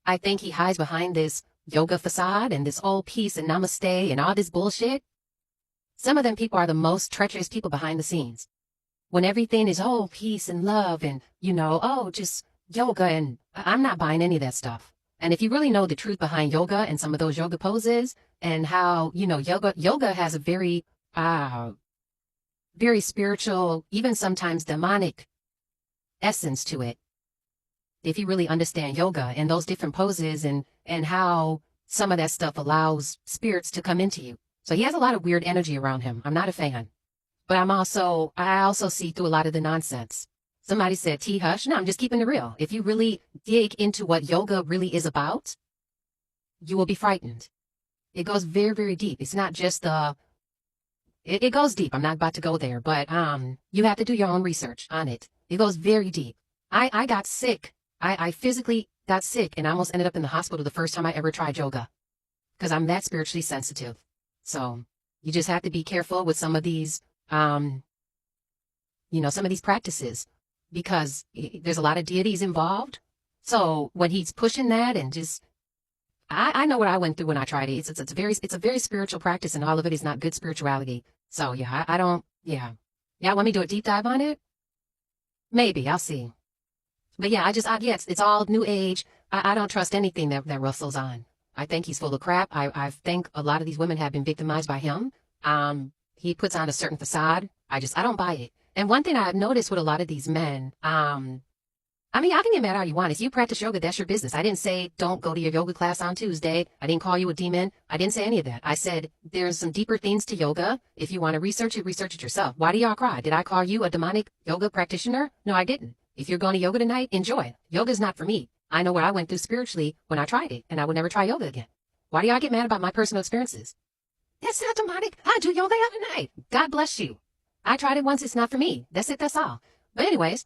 I think he hides behind this yoga facade and this old peace and namaste and all this bullshit. Some of them people are the most treacherous people behind the scenes. When everything is, oh, peace and love and, oh, just yoga, and I'm not buying any of that stuff. And if you really know the truth behind yoga and some of those yoga poses and how, yoga has a very spiritual, even sometimes demonic essence to it. If you really understand yoga and those different poses and how some of that stuff allows spirits to come into you. So he has a lot of weird energy around him. I'm not a fan. But I also see through a lot of the nonsense. Somebody said, T hush. No, I'm just keeping it real. If you really dig into what yoga really is about, you will be frightened. It goes very, very deep. It's not just it goes deep. I'm not about to go there, but you have to do your own research on it. It goes very deep. I got sick. I physically got sick and I almost ended up in the hospital the first time I ever tried yoga because I'm that spiritually sensitive. So you just have to be careful with some of these, some of these practices because there's a lot of deities involved. So when he's pushing that and just, I know what I went through when I tried it. It's a very spiritual practice and all of it is not good spirituality. So yeah, I don't, yeah. Yeah, want me to do a deep dive on it? Maybe, I'll see. But yeah, it's all new age. I don't trust anything that Russell's on. I think he's full of crap. I think a lot of these women have been victimized by him. He puts on a certain facade. I don't buy it. And one thing I've noticed with a lot of these men, I mean, I can get mad all you want. If you practice yoga, that's your business. I didn't say don't go to your yoga class on Tuesday. I didn't call you a demon. I didn't say any of that. I said there's some deeper things to yoga. If you want to research it yourself. Why do y'all cry? Did I call you a demonic yoga practitioner? No, I didn't. If you're going to yoga tonight, enjoy. Yoga's not for me. I know what I went through spiritually when I tried it, and I would never try yoga again. Why do y'all get mad about my personal experiences? That's not demonic. I do yoga every night. God bless you. I tried it once. It's not for me. That's it. That's all. But anyways,